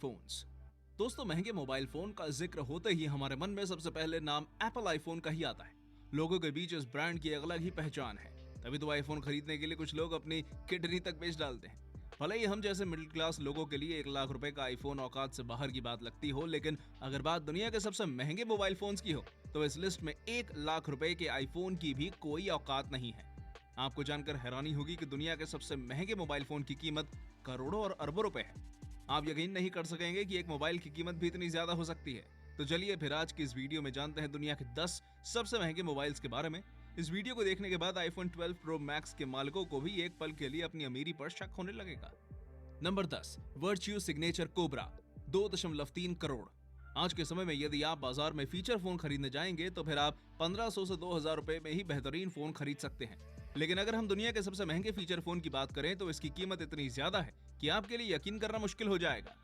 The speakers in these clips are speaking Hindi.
फोन्स। दोस्तों, महंगे मोबाइल फोन का जिक्र होते ही हमारे मन में सबसे पहले नाम एप्पल आईफोन का ही आता है। लोगों के बीच इस ब्रांड की एक अलग ही पहचान है। तभी तो आईफोन खरीदने के लिए कुछ लोग अपनी किडनी तक बेच डालते हैं। भले ही हम जैसे मिडिल क्लास लोगों के लिए 1 लाख रुपए का आईफोन औकात से बाहर की बात लगती हो, लेकिन अगर बात दुनिया के सबसे महंगे मोबाइल फोन्स की हो तो इस लिस्ट में 1 लाख रुपए के आईफोन की भी कोई औकात नहीं है। आपको जानकर हैरानी होगी कि दुनिया के सबसे महंगे मोबाइल फोन की कीमत करोड़ों और अरबों रुपए है। आप यकीन नहीं कर सकेंगे कि एक मोबाइल की कीमत भी इतनी ज्यादा हो सकती है। तो चलिए फिर आज की इस वीडियो में जानते हैं दुनिया के 10 सबसे महंगे मोबाइल्स के बारे में। इस वीडियो को देखने के बाद आईफोन 12 प्रो मैक्स के मालिकों को भी एक पल के लिए अपनी अमीरी पर शक होने लगेगा। Number 10, virtue signature cobra, 2.3 crore. आज के समय में यदि आप बाजार में फीचर फोन खरीदने जाएंगे तो फिर आप 1500 से 2000 रुपए में ही बेहतरीन फोन खरीद सकते हैं। लेकिन अगर हम दुनिया के सबसे महंगे फीचर फोन की बात करें तो इसकी कीमत इतनी ज्यादा है कि आपके लिए यकीन करना मुश्किल हो जाएगा।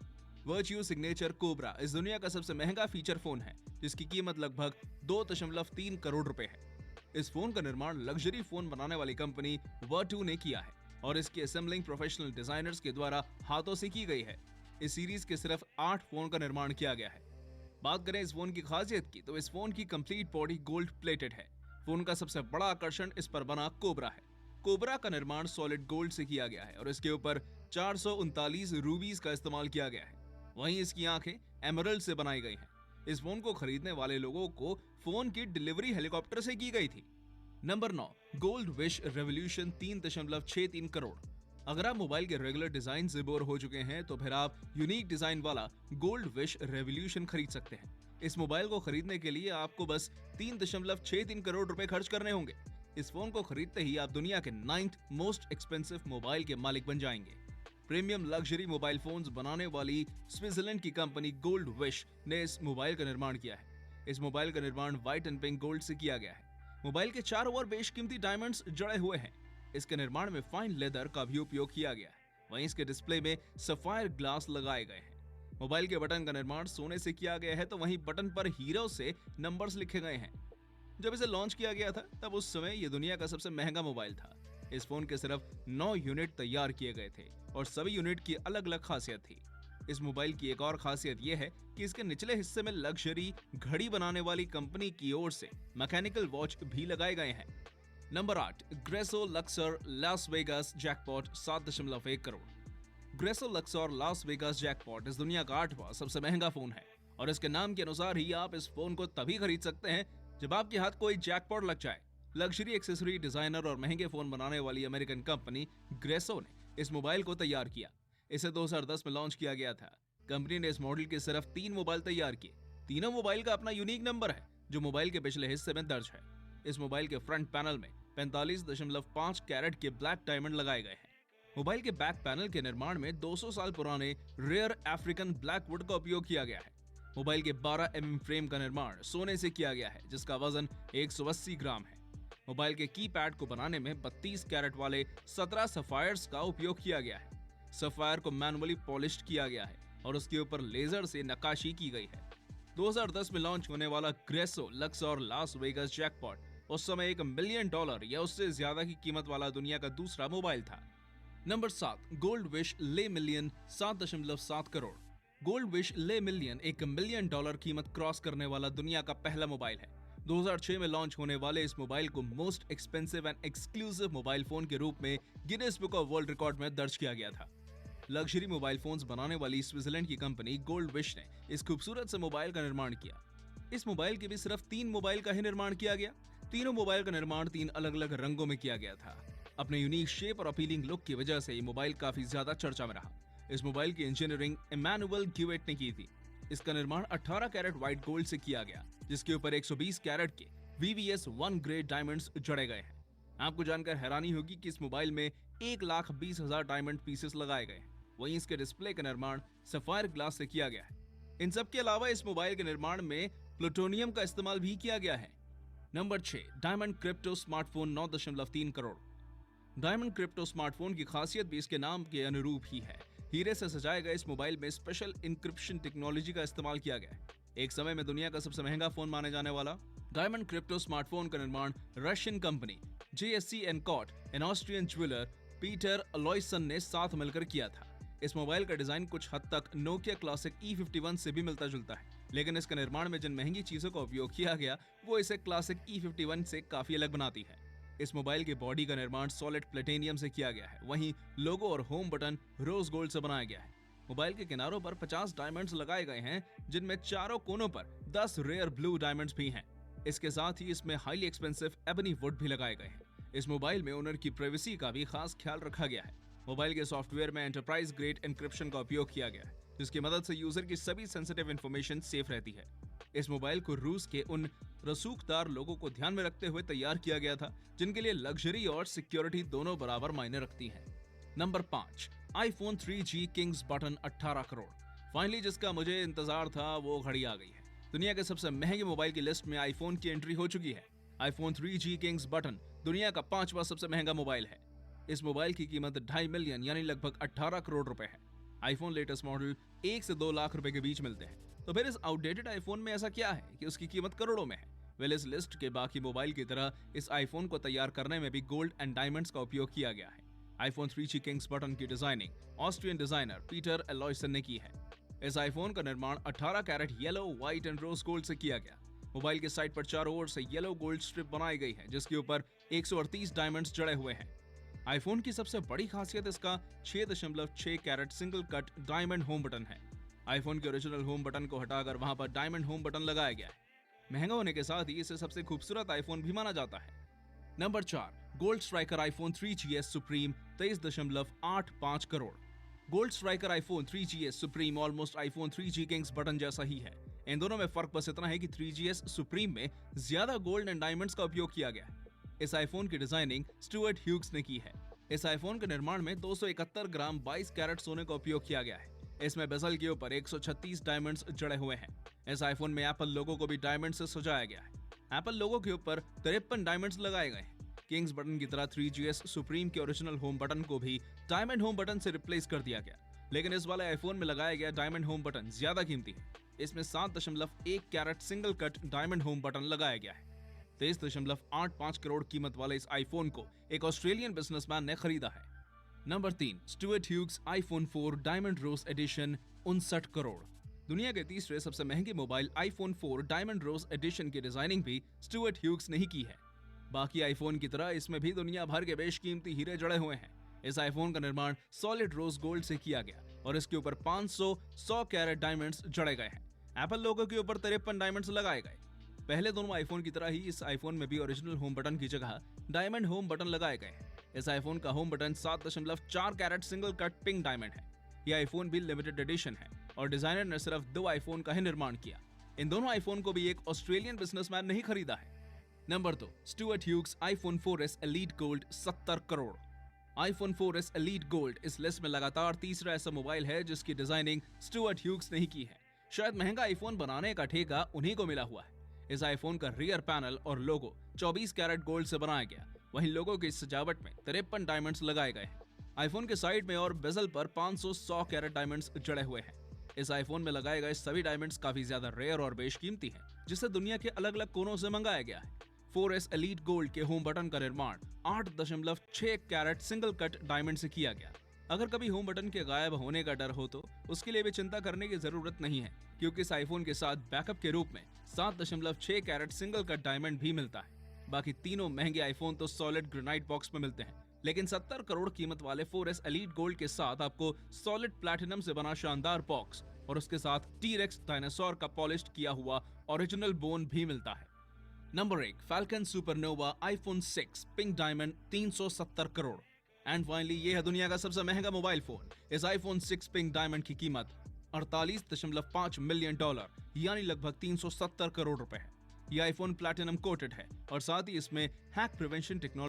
वर्च्यू सिग्नेचर कोबरा इस दुनिया का सबसे महंगा फीचर फोन है, जिसकी कीमत लगभग 2.3 करोड़ रुपए है। इस फोन का निर्माण लग्जरी फोन बनाने वाली कंपनी वर्टू ने किया है और इसकी असेंबलिंग प्रोफेशनल डिजाइनर्स के द्वारा हाथों से की गई है। इस सीरीज के सिर्फ 8 फोन का निर्माण किया गया है। बात करें इस फोन की खासियत की तो इस फोन की कंप्लीट बॉडी गोल्ड प्लेटेड है। फोन का सबसे बड़ा आकर्षण इस पर बना कोबरा है। कोबरा का निर्माण सॉलिड गोल्ड से किया गया है और इसके ऊपर 439 रूबीज का इस्तेमाल किया गया है। वहीं इसकी आंखें एमरल्ड से बनाई गई हैं। इस फोन को खरीदने वाले लोगों को फोन की डिलीवरी हेलीकॉप्टर से की गई थी। Number 9, gold wish revolution, 3.63 crore. अगर आप मोबाइल के रेगुलर डिजाइन से बोर हो चुके हैं तो फिर आप यूनिक डिजाइन वाला गोल्ड विश रेवोल्यूशन खरीद सकते हैं। इस मोबाइल को खरीदने के लिए आपको बस 3.63 करोड़ रुपए खर्च करने होंगे। इस फोन को खरीदते ही आप दुनिया के 9th मोस्ट एक्सपेंसिव मोबाइल के मालिक बन जाएंगे। प्रीमियम लग्जरी मोबाइल फोन्स बनाने वाली स्विट्जरलैंड की कंपनी गोल्ड विश ने इस मोबाइल का निर्माण किया है। इस मोबाइल का निर्माण व्हाइट एंड पिंक गोल्ड से किया गया है। मोबाइल के चारों ओर बेशकीमती डायमंड्स जड़े हुए हैं। इसके निर्माण में फाइन लेदर का भी उपयोग किया गया है। वहीं इसके डिस्प्ले में सफायर ग्लास लगाए गए हैं। मोबाइल के बटन का निर्माण सोने से किया गया है तो वहीं बटन पर हीरो से नंबर्स लिखे गए हैं। जब इसे लॉन्च किया गया था तब उस समय यह दुनिया का सबसे महंगा मोबाइल था। इस फोन के सिर्फ 9 यूनिट तैयार किए गए थे और सभी यूनिट की अलग अलग खासियत थी। इस मोबाइल की एक और खासियत यह है कि इसके निचले हिस्से में लग्जरी घड़ी बनाने वाली कंपनी की ओर से मैकेनिकल वॉच भी लगाए गए हैं। Number 8, Gresso Laksar Las Vegas jackpot, 7.1 crore. Gresso Laksar Las Vegas jackpot इस दुनिया का 8वां सबसे महंगा फोन है और इसके नाम के अनुसार ही आप इस फोन को तभी खरीद सकते हैं जब आपके हाथ कोई जैकपॉट लग जाए। लग्जरी एक्सेसरी डिजाइनर और महंगे फोन बनाने वाली अमेरिकन कंपनी ग्रेसो ने इस मोबाइल को तैयार किया। इसे 2010 में लॉन्च किया गया था। कंपनी ने इस मॉडल के सिर्फ 3 मोबाइल तैयार किए। तीनों मोबाइल का अपना यूनिक नंबर है जो मोबाइल के पिछले हिस्से में दर्ज है। इस मोबाइल के फ्रंट पैनल में 45.5 कैरेट के ब्लैक डायमंड लगाए गए हैं। मोबाइल के बैक पैनल के निर्माण में 200 साल पुराने रेयर अफ्रीकन ब्लैक वुड का उपयोग किया गया है। मोबाइल के 12 mm फ्रेम का निर्माण सोने से किया गया है जिसका वजन 180 ग्राम है। मोबाइल के कीपैड को बनाने में 32 कैरेट वाले 17 सफायर्स का उपयोग किया गया है। सफायर को मैनुअली पॉलिश किया गया है और उसके ऊपर लेजर से नक्काशी की गई है। 2010 में लॉन्च होने वाला Gresso Laksar Las Vegas jackpot उस समय $1 मिलियन या उससे ज्यादा की कीमत वाला दुनिया का दूसरा मोबाइल था। नंबर 7, गोल्ड विश ले मिलियन, 7.7 करोड़। गोल्ड विश ले मिलियन $1 मिलियन कीमत क्रॉस करने वाला दुनिया का पहला मोबाइल है। 2006 में लॉन्च होने वाले इस मोबाइल को most expensive and exclusive mobile phone के रूप में Guinness book of world record में दर्ज किया गया था। लग्जरी मोबाइल फोन्स बनाने वाली स्विट्जरलैंड की कंपनी गोल्ड विश ने इस खूबसूरत से मोबाइल का निर्माण किया। इस मोबाइल के भी सिर्फ 3 मोबाइल का ही निर्माण किया गया। तीनों मोबाइल का निर्माण 3 अलग अलग रंगों में किया गया था। अपने यूनिक शेप और अपीलिंग लुक की वजह से ये मोबाइल काफी ज्यादा चर्चा में रहा। इस मोबाइल की इंजीनियरिंग इमैनुअल ग्यूवेट ने की थी। इसका निर्माण 18 कैरेट व्हाइट गोल्ड से किया गया जिसके ऊपर 120 कैरेट के VVS 1 ग्रेड डायमंड्स जड़े गए हैं। आपको जानकर हैरानी होगी कि इस मोबाइल में 1,20,000 डायमंड पीसेस लगाए गए हैं। वहीं इसके डिस्प्ले का निर्माण सफायर ग्लास से किया गया है। इन सब के अलावा इस मोबाइल के निर्माण में प्लूटोनियम का इस्तेमाल भी किया गया है। Number 6, diamond crypto smartphone, 9.3 crore. Diamond crypto smartphone की खासियत भी इसके नाम के अनुरूप ही है। हीरे से सजाए गए इस मोबाइल में स्पेशल इंक्रिप्शन टेक्नोलॉजी का इस्तेमाल किया गया है। एक समय में दुनिया का सबसे महंगा फोन माने जाने वाला डायमंड क्रिप्टो स्मार्टफोन का निर्माण Russian company JSC Ancort, an Austrian jeweller Peter Aloisson ने साथ मिलकर किया था। इस मोबाइल का डिजाइन कुछ हद तक नोकिया क्लासिक E51 से भी मिलता जुलता है, लेकिन इसके निर्माण में जिन महंगी चीजों का उपयोग किया गया वो इसे क्लासिक E51 से काफी अलग बनाती है। इस मोबाइल की बॉडी का निर्माण सॉलिड प्लेटिनियम से किया गया है, वहीं लोगो और होम बटन रोज गोल्ड से बनाया गया है। मोबाइल के किनारों पर 50 डायमंड्स लगाए गए हैं, जिनमें चारों कोनों पर 10 रेयर ब्लू डायमंड्स भी हैं। इसके साथ ही इसमें हाईली एक्सपेंसिव एबनी वुड भी लगाए गए हैं। इस मोबाइल में ओनर की प्राइवेसी का भी खास ख्याल रखा गया है। मोबाइल के सॉफ्टवेयर में एंटरप्राइज ग्रेड एन्क्रिप्शन का उपयोग किया गया है, जिसकी मदद से यूजर की सभी सेंसिटिव इंफॉर्मेशन सेफ रहती है। इस मोबाइल को रूस के उन रसूखदार लोगों को ध्यान में रखते हुए तैयार किया गया था जिनके लिए लग्जरी और सिक्योरिटी दोनों बराबर मायने रखती हैं। Number 5, iPhone 3G kings button 18 crore. Finally जिसका मुझे इंतजार था वो घड़ी आ गई है। दुनिया के सबसे महंगे मोबाइल की लिस्ट में आईफोन की एंट्री हो चुकी है। iPhone 3G किंग्स बटन दुनिया का 5वां सबसे महंगा मोबाइल है। इस मोबाइल की कीमत 2.5 मिलियन यानी लगभग 18 करोड़ रुपए है। आईफोन लेटेस्ट मॉडल 1 से 2 लाख रुपए के बीच मिलते हैं। तो फिर इस आउटडेटेड आईफोन में ऐसा क्या है कि उसकी कीमत करोड़ों में है? वेल, इस लिस्ट के बाकी मोबाइल की तरह इस आईफोन को तैयार करने में भी गोल्ड एंड डायमंड्स का उपयोग किया गया है। iPhone 3G किंग्स बटन की designing Austrian designer Peter Aloisson ने की है। इस आईफोन का निर्माण 18 carat yellow, white and rose gold से किया गया। मोबाइल के साइड पर चारों ओर से येलो गोल्ड स्ट्रिप बनाई गई है, जिसके ऊपर 138 डायमंड्स जड़े हुए हैं। आईफोन की सबसे बड़ी खासियत इसका 6.6 carat single cut diamond home button है। आईफोन के ओरिजिनल होम बटन को हटाकर वहां पर डायमंड होम बटन लगाया गया है। महंगा होने के साथ ही इसे सबसे खूबसूरत आईफोन भी माना जाता है। Number 4, gold striker iPhone 3GS supreme 23.85 crore. Gold striker iPhone 3GS supreme almost iPhone 3G kings button जैसा ही है। इन दोनों में फर्क बस इतना है कि 3GS सुप्रीम में ज्यादा गोल्ड एंड डायमंड्स का उपयोग किया गया है। इस आईफोन की डिजाइनिंग स्टुअर्ट ह्यूग्स ने की है। इस आईफोन के निर्माण में 271 ग्राम 22 कैरेट सोने का उपयोग किया गया है। इसमें बेजल के ऊपर 136 डायमंड्स जड़े हुए हैं। इस आईफोन में एप्पल लोगो को भी डायमंड से सजाया गया है। एप्पल लोगो के ऊपर 53 डायमंड्स लगाए गए हैं। किंग्स बटन की तरह 3GS सुप्रीम के ओरिजिनल होम बटन को भी डायमंड होम बटन से रिप्लेस कर दिया गया, लेकिन इस वाले आईफोन में लगाया गया डायमंड होम बटन ज्यादा कीमती है। इसमें 7.1 carat single cut diamond home button लगाया गया है। 23.85 करोड़ कीमत वाले इस आईफोन को एक ऑस्ट्रेलियन बिजनेसमैन ने खरीदा है। Number 3, Stuart Hughes iPhone 4 diamond rose edition 59 crore. दुनिया के तीसरे सबसे महंगे mobile iPhone 4 diamond rose edition की डिजाइनिंग भी स्टुअर्ट ह्यूग्स ने ही की है। बाकी आईफोन की तरह इसमें भी दुनिया भर के बेशकीमती हीरे जड़े हुए हैं। इस आईफोन का निर्माण सॉलिड रोज गोल्ड से किया गया और इसके ऊपर 500 कैरेट डायमंड्स जड़े गए हैं। एप्पल लोगो के ऊपर 53 डायमंड्स लगाए गए। पहले दोनों आईफोन की तरह ही इस आईफोन में भी ओरिजिनल होम बटन की जगह डायमंड होम बटन लगाए गए हैं। इस आईफोन का home button 7.4 carat single cut pink diamond है। यह आईफोन भी लिमिटेड एडिशन है और डिजाइनर ने सिर्फ 2 आईफोन का ही निर्माण किया। इन दोनों आईफोन को भी एक ऑस्ट्रेलियन बिजनेसमैन ने ही खरीदा है। Number 2, Stuart Hughes iPhone 4S elite gold 70 crore. iPhone 4S elite gold इस लिस्ट में लगातार तीसरा ऐसा मोबाइल है जिसकी डिजाइनिंग स्टुअर्ट ह्यूग्स ने ही की है। शायद महंगा आईफोन बनाने का ठेका उन्हीं को मिला हुआ है। इस आईफोन का रियर पैनल और लोगो 24 कैरेट गोल्ड से बनाया गया, वहीं लोगो की सजावट में 53 डायमंड्स लगाए गए हैं। आईफोन के साइड में और बेजल पर 500 कैरेट डायमंड्स जड़े हुए हैं। इस आईफोन में लगाए गए सभी डायमंड्स काफी ज्यादा रेयर और बेशकीमती हैं, जिसे दुनिया के अलग अलग कोनों से मंगाया गया है। 4S एलीट गोल्ड के होम बटन का निर्माण 8.6 कैरेट सिंगल कट डायमंड से किया गया। अगर कभी होम बटन के गायब होने का डर हो तो उसके लिए भी चिंता करने की जरूरत नहीं है, क्योंकि इस आईफोन के साथ बैकअप के रूप में 7.6 कैरेट सिंगल कट डायमंड भी मिलता है। बाकी तीनों महंगे आईफोन तो सॉलिड ग्रेनाइट बॉक्स में मिलते हैं, लेकिन 70 करोड़ कीमत वाले 4S एलीट गोल्ड के साथ आपको सॉलिड प्लैटिनम से बना शानदार बॉक्स और उसके साथ टी-रेक्स डायनासोर का पॉलिश किया हुआ ओरिजिनल बोन भी मिलता है। Number 1, falcon supernova iPhone 6 pink diamond 370 crore. And finally ये है दुनिया का सबसे महंगा मोबाइल फोन। इस iPhone 6 पिंक डायमंड की कीमत 48.5 मिलियन डॉलर यानी लगभग 370 करोड़ रुपए है। यह आईफोन प्लैटिनम कोटेड है और साथ ही इसमें हैक प्रिवेंशन टेक्नोलॉजी